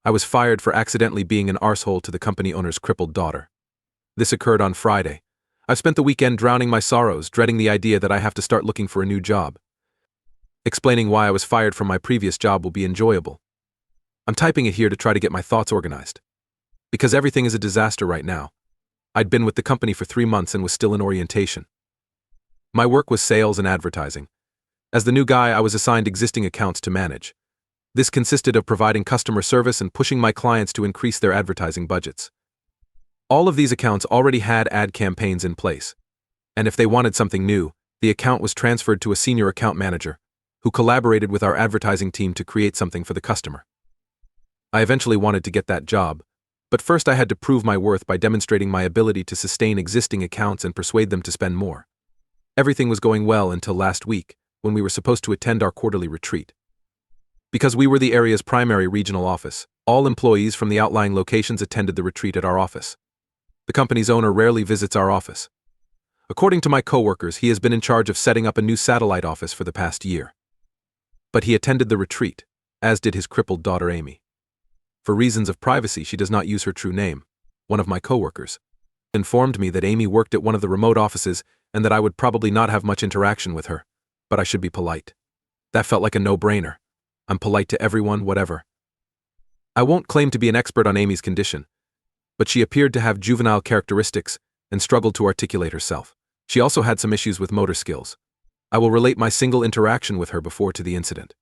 I was fired for accidentally being an arsehole to the company owner's crippled daughter. This occurred on Friday. I've spent the weekend drowning my sorrows, dreading the idea that I have to start looking for a new job. Explaining why I was fired from my previous job will be enjoyable. I'm typing it here to try to get my thoughts organized. Because everything is a disaster right now. I'd been with the company for 3 months and was still in orientation. My work was sales and advertising. As the new guy, I was assigned existing accounts to manage. This consisted of providing customer service and pushing my clients to increase their advertising budgets. All of these accounts already had ad campaigns in place. And if they wanted something new, the account was transferred to a senior account manager, who collaborated with our advertising team to create something for the customer. I eventually wanted to get that job, but first I had to prove my worth by demonstrating my ability to sustain existing accounts and persuade them to spend more. Everything was going well until last week, when we were supposed to attend our quarterly retreat. Because we were the area's primary regional office, all employees from the outlying locations attended the retreat at our office. The company's owner rarely visits our office. According to my coworkers, he has been in charge of setting up a new satellite office for the past year. But he attended the retreat, as did his crippled daughter Amy. For reasons of privacy, she does not use her true name. One of my coworkers informed me that Amy worked at one of the remote offices and that I would probably not have much interaction with her, but I should be polite. That felt like a no-brainer. I'm polite to everyone, whatever. I won't claim to be an expert on Amy's condition, but she appeared to have juvenile characteristics and struggled to articulate herself. She also had some issues with motor skills. I will relate my single interaction with her before to the incident.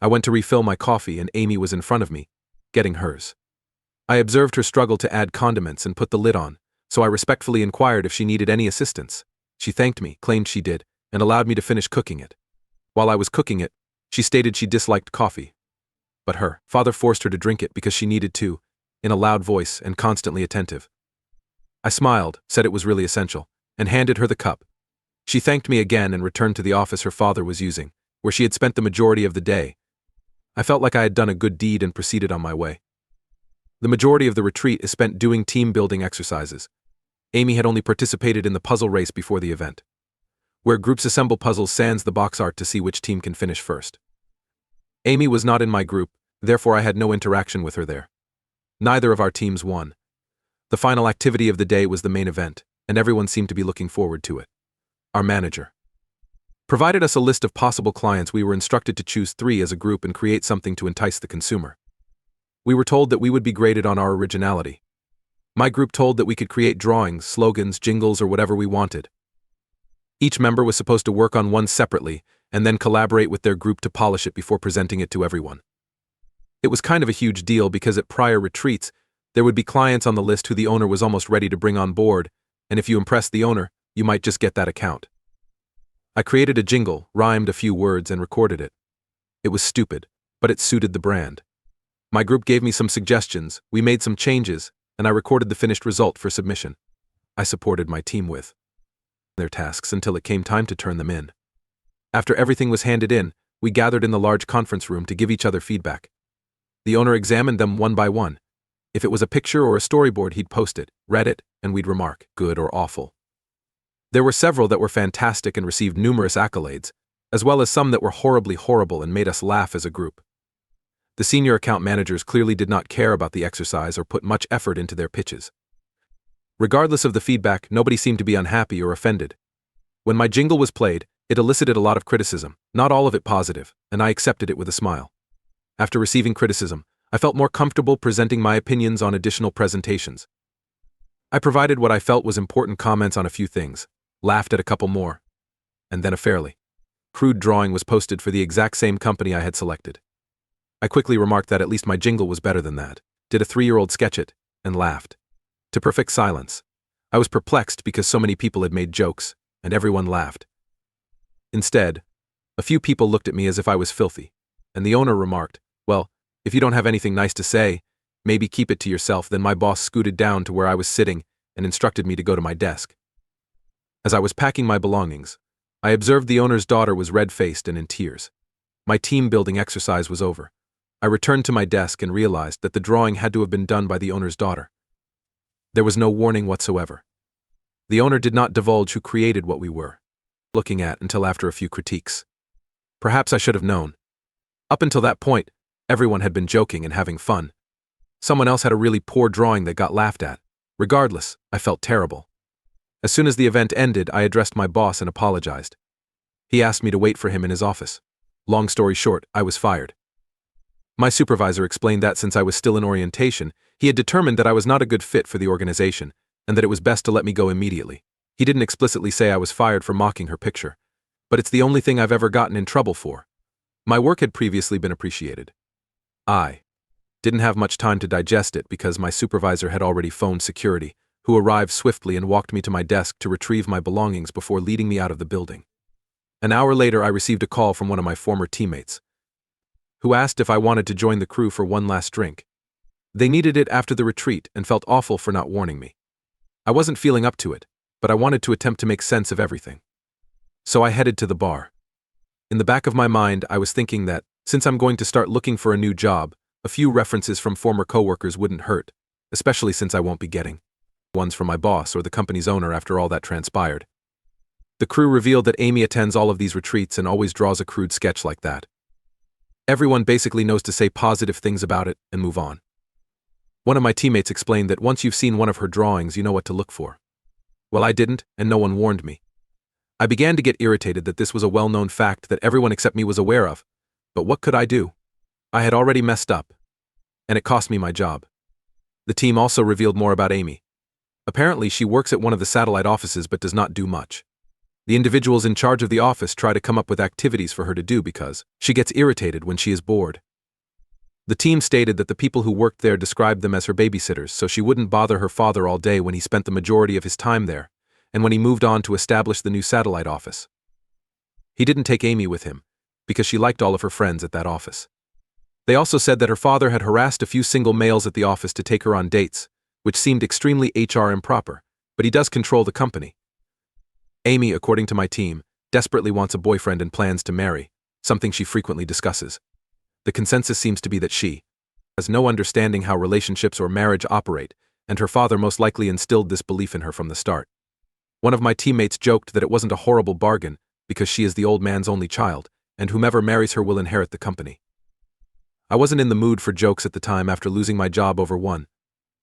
I went to refill my coffee and Amy was in front of me, getting hers. I observed her struggle to add condiments and put the lid on, so I respectfully inquired if she needed any assistance. She thanked me, claimed she did, and allowed me to finish cooking it. While I was cooking it, she stated she disliked coffee. But her father forced her to drink it because she needed to, in a loud voice and constantly attentive. I smiled, said it was really essential, and handed her the cup. She thanked me again and returned to the office her father was using, where she had spent the majority of the day. I felt like I had done a good deed and proceeded on my way. The majority of the retreat is spent doing team-building exercises. Amy had only participated in the puzzle race before the event, where groups assemble puzzles sans the box art to see which team can finish first. Amy was not in my group, therefore I had no interaction with her there. Neither of our teams won. The final activity of the day was the main event, and everyone seemed to be looking forward to it. Our manager provided us a list of possible clients. We were instructed to choose 3 as a group and create something to entice the consumer. We were told that we would be graded on our originality. My group told that we could create drawings, slogans, jingles, or whatever we wanted. Each member was supposed to work on one separately and then collaborate with their group to polish it before presenting it to everyone. It was kind of a huge deal because at prior retreats, there would be clients on the list who the owner was almost ready to bring on board, and if you impressed the owner, you might just get that account. I created a jingle, rhymed a few words, and recorded it. It was stupid, but it suited the brand. My group gave me some suggestions, we made some changes, and I recorded the finished result for submission. I supported my team with their tasks until it came time to turn them in. After everything was handed in, we gathered in the large conference room to give each other feedback. The owner examined them one by one. If it was a picture or a storyboard, he'd post it, read it, and we'd remark, good or awful. There were several that were fantastic and received numerous accolades, as well as some that were horribly horrible and made us laugh as a group. The senior account managers clearly did not care about the exercise or put much effort into their pitches. Regardless of the feedback, nobody seemed to be unhappy or offended. When my jingle was played, it elicited a lot of criticism, not all of it positive, and I accepted it with a smile. After receiving criticism, I felt more comfortable presenting my opinions on additional presentations. I provided what I felt was important comments on a few things, laughed at a couple more, and then a fairly crude drawing was posted for the exact same company I had selected. I quickly remarked that at least my jingle was better than that, did a 3-year-old sketch it, and laughed. To perfect silence. I was perplexed because so many people had made jokes, and everyone laughed. Instead, a few people looked at me as if I was filthy, and the owner remarked, well, if you don't have anything nice to say, maybe keep it to yourself. Then my boss scooted down to where I was sitting and instructed me to go to my desk. As I was packing my belongings, I observed the owner's daughter was red-faced and in tears. My team-building exercise was over. I returned to my desk and realized that the drawing had to have been done by the owner's daughter. There was no warning whatsoever. The owner did not divulge who created what we were looking at until after a few critiques. Perhaps I should have known. Up until that point, Everyone had been joking and having fun. Someone else had a really poor drawing that got laughed at. Regardless, I felt terrible. As soon as the event ended, I addressed my boss and apologized. He asked me to wait for him in his office. Long story short, I was fired. My supervisor explained that since I was still in orientation, he had determined that I was not a good fit for the organization, and that it was best to let me go immediately. He didn't explicitly say I was fired for mocking her picture, but it's the only thing I've ever gotten in trouble for. My work had previously been appreciated. I didn't have much time to digest it because my supervisor had already phoned security, who arrived swiftly and walked me to my desk to retrieve my belongings before leading me out of the building. An hour later, I received a call from one of my former teammates, who asked if I wanted to join the crew for one last drink. They needed it after the retreat and felt awful for not warning me. I wasn't feeling up to it, but I wanted to attempt to make sense of everything. So I headed to the bar. In the back of my mind, I was thinking that, since I'm going to start looking for a new job, a few references from former coworkers wouldn't hurt, especially since I won't be getting ones from my boss or the company's owner after all that transpired. The crew revealed that Amy attends all of these retreats and always draws a crude sketch like that. Everyone basically knows to say positive things about it and move on. One of my teammates explained that once you've seen one of her drawings, you know what to look for. Well, I didn't, and no one warned me. I began to get irritated that this was a well-known fact that everyone except me was aware of, but what could I do? I had already messed up, and it cost me my job. The team also revealed more about Amy. Apparently, she works at one of the satellite offices but does not do much. The individuals in charge of the office try to come up with activities for her to do because she gets irritated when she is bored. The team stated that the people who worked there described them as her babysitters so she wouldn't bother her father all day when he spent the majority of his time there, and when he moved on to establish the new satellite office. He didn't take Amy with him, because she liked all of her friends at that office. They also said that her father had harassed a few single males at the office to take her on dates, which seemed extremely HR improper, but he does control the company. Amy, according to my team, desperately wants a boyfriend and plans to marry, something she frequently discusses. The consensus seems to be that she has no understanding how relationships or marriage operate, and her father most likely instilled this belief in her from the start. One of my teammates joked that it wasn't a horrible bargain because she is the old man's only child, and whomever marries her will inherit the company. I wasn't in the mood for jokes at the time after losing my job over one,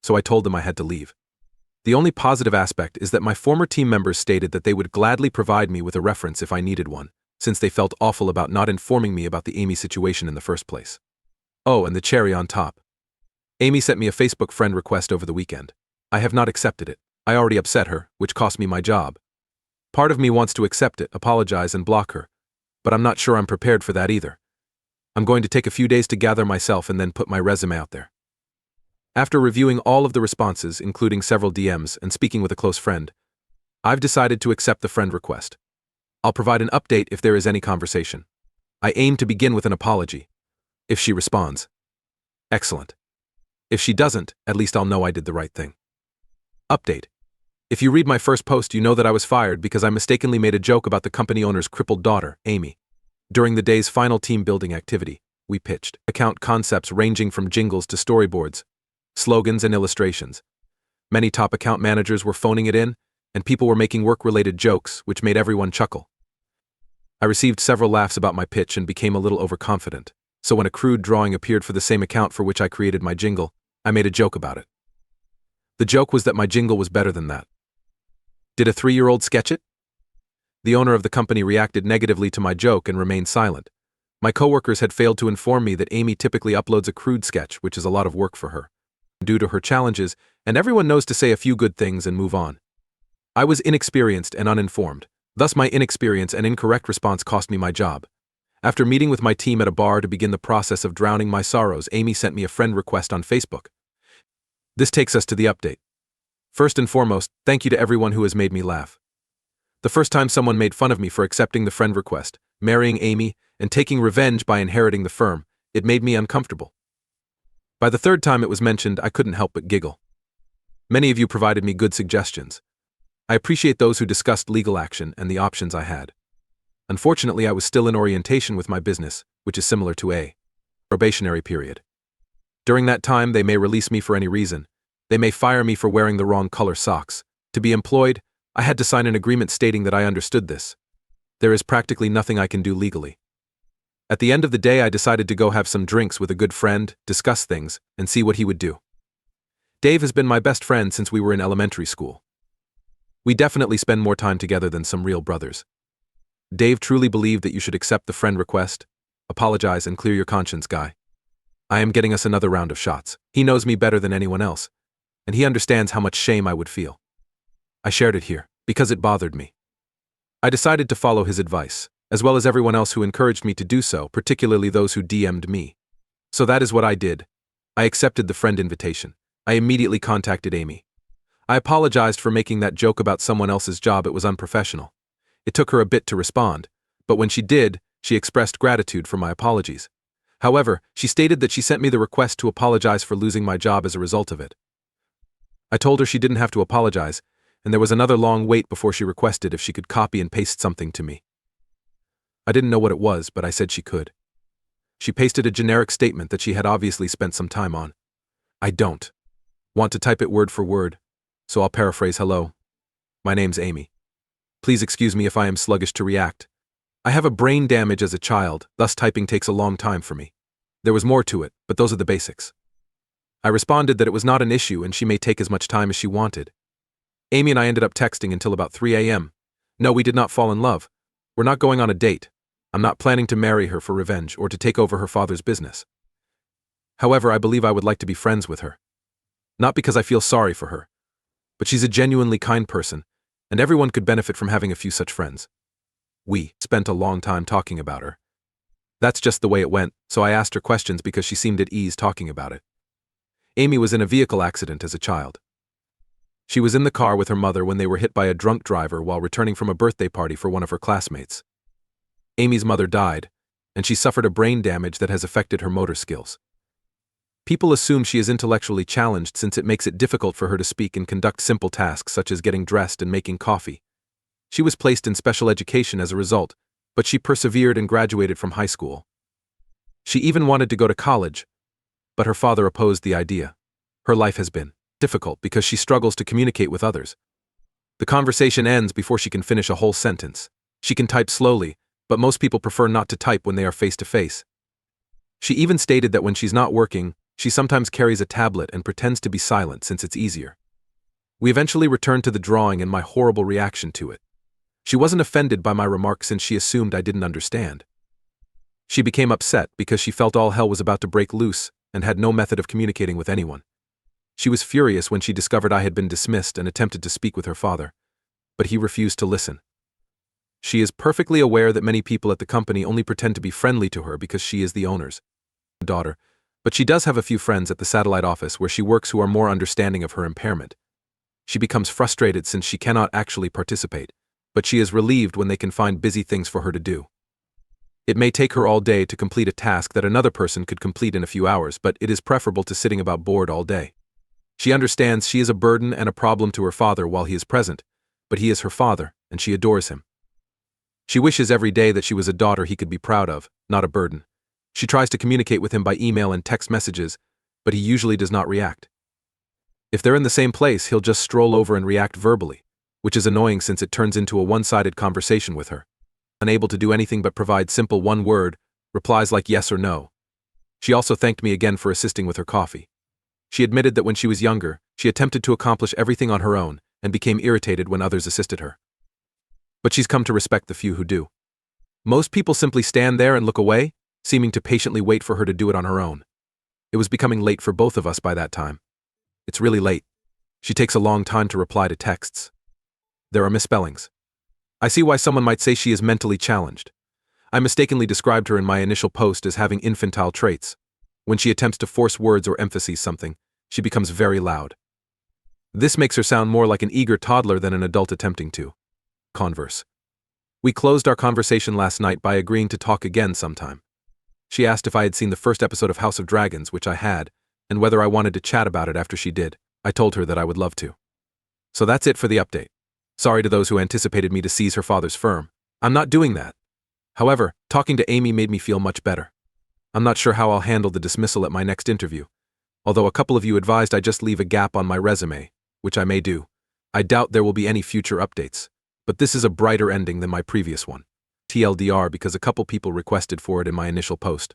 so I told them I had to leave. The only positive aspect is that my former team members stated that they would gladly provide me with a reference if I needed one, since they felt awful about not informing me about the Amy situation in the first place. Oh, and the cherry on top. Amy sent me a Facebook friend request over the weekend. I have not accepted it. I already upset her, which cost me my job. Part of me wants to accept it, apologize, and block her, but I'm not sure I'm prepared for that either. I'm going to take a few days to gather myself and then put my resume out there. After reviewing all of the responses, including several DMs, and speaking with a close friend, I've decided to accept the friend request. I'll provide an update if there is any conversation. I aim to begin with an apology. If she responds, excellent. If she doesn't, at least I'll know I did the right thing. Update. If you read my first post, you know that I was fired because I mistakenly made a joke about the company owner's crippled daughter, Amy. During the day's final team building activity, we pitched account concepts ranging from jingles to storyboards, slogans and illustrations. Many top account managers were phoning it in, and people were making work-related jokes, which made everyone chuckle. I received several laughs about my pitch and became a little overconfident, so when a crude drawing appeared for the same account for which I created my jingle, I made a joke about it. The joke was that my jingle was better than that. Did a 3-year-old sketch it? The owner of the company reacted negatively to my joke and remained silent. My coworkers had failed to inform me that Amy typically uploads a crude sketch, which is a lot of work for her, due to her challenges, and everyone knows to say a few good things and move on. I was inexperienced and uninformed. Thus my inexperience and incorrect response cost me my job. After meeting with my team at a bar to begin the process of drowning my sorrows, Amy sent me a friend request on Facebook. This takes us to the update. First and foremost, thank you to everyone who has made me laugh. The first time someone made fun of me for accepting the friend request, marrying Amy, and taking revenge by inheriting the firm, it made me uncomfortable. By the third time it was mentioned, I couldn't help but giggle. Many of you provided me good suggestions. I appreciate those who discussed legal action and the options I had. Unfortunately, I was still in orientation with my business, which is similar to a probationary period. During that time, they may release me for any reason. They may fire me for wearing the wrong color socks. To be employed, I had to sign an agreement stating that I understood this. There is practically nothing I can do legally. At the end of the day, I decided to go have some drinks with a good friend, discuss things, and see what he would do. Dave has been my best friend since we were in elementary school. We definitely spend more time together than some real brothers. Dave truly believed that you should accept the friend request, apologize, and clear your conscience, Guy. I am getting us another round of shots. He knows me better than anyone else, and he understands how much shame I would feel. I shared it here, because it bothered me. I decided to follow his advice, as well as everyone else who encouraged me to do so, particularly those who DM'd me. So that is what I did. I accepted the friend invitation. I immediately contacted Amy. I apologized for making that joke about someone else's job. It was unprofessional. It took her a bit to respond, but when she did, she expressed gratitude for my apologies. However, she stated that she sent me the request to apologize for losing my job as a result of it. I told her she didn't have to apologize, and there was another long wait before she requested if she could copy and paste something to me. I didn't know what it was, but I said she could. She pasted a generic statement that she had obviously spent some time on. I don't want to type it word for word, so I'll paraphrase. Hello. My name's Amy. Please excuse me if I am sluggish to react. I have a brain damage as a child, thus typing takes a long time for me. There was more to it, but those are the basics. I responded that it was not an issue and she may take as much time as she wanted. Amy and I ended up texting until about 3 a.m. No, we did not fall in love. We're not going on a date. I'm not planning to marry her for revenge or to take over her father's business. However, I believe I would like to be friends with her. Not because I feel sorry for her, but she's a genuinely kind person, and everyone could benefit from having a few such friends. We spent a long time talking about her. That's just the way it went, so I asked her questions because she seemed at ease talking about it. Amy was in a vehicle accident as a child. She was in the car with her mother when they were hit by a drunk driver while returning from a birthday party for one of her classmates. Amy's mother died, and she suffered a brain damage that has affected her motor skills. People assume she is intellectually challenged since it makes it difficult for her to speak and conduct simple tasks such as getting dressed and making coffee. She was placed in special education as a result, but she persevered and graduated from high school. She even wanted to go to college, but her father opposed the idea. Her life has been difficult because she struggles to communicate with others. The conversation ends before she can finish a whole sentence. She can type slowly, but most people prefer not to type when they are face to face. She even stated that when she's not working, she sometimes carries a tablet and pretends to be silent since it's easier. We eventually returned to the drawing and my horrible reaction to it. She wasn't offended by my remarks since she assumed I didn't understand. She became upset because she felt all hell was about to break loose and had no method of communicating with anyone. She was furious when she discovered I had been dismissed and attempted to speak with her father, but he refused to listen. She is perfectly aware that many people at the company only pretend to be friendly to her because she is the owner's daughter, but she does have a few friends at the satellite office where she works who are more understanding of her impairment. She becomes frustrated since she cannot actually participate, but she is relieved when they can find busy things for her to do. It may take her all day to complete a task that another person could complete in a few hours, but it is preferable to sitting about bored all day. She understands she is a burden and a problem to her father while he is present, but he is her father, and she adores him. She wishes every day that she was a daughter he could be proud of, not a burden. She tries to communicate with him by email and text messages, but he usually does not react. If they're in the same place, he'll just stroll over and react verbally, which is annoying since it turns into a one-sided conversation with her. Unable to do anything but provide simple one-word replies like yes or no. She also thanked me again for assisting with her coffee. She admitted that when she was younger, she attempted to accomplish everything on her own and became irritated when others assisted her. But she's come to respect the few who do. Most people simply stand there and look away, seeming to patiently wait for her to do it on her own. It was becoming late for both of us by that time. It's really late. She takes a long time to reply to texts. There are misspellings. I see why someone might say she is mentally challenged. I mistakenly described her in my initial post as having infantile traits. When she attempts to force words or emphasize something, she becomes very loud. This makes her sound more like an eager toddler than an adult attempting to converse. We closed our conversation last night by agreeing to talk again sometime. She asked if I had seen the first episode of House of Dragons, which I had, and whether I wanted to chat about it after she did. I told her that I would love to. So that's it for the update. Sorry to those who anticipated me to seize her father's firm. I'm not doing that. However, talking to Amy made me feel much better. I'm not sure how I'll handle the dismissal at my next interview. Although a couple of you advised I just leave a gap on my resume, which I may do. I doubt there will be any future updates, but this is a brighter ending than my previous one. TLDR because a couple people requested for it in my initial post.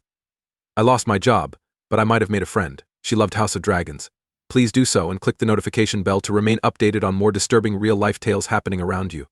I lost my job, but I might have made a friend. She loved House of Dragons. Please do so and click the notification bell to remain updated on more disturbing real-life tales happening around you.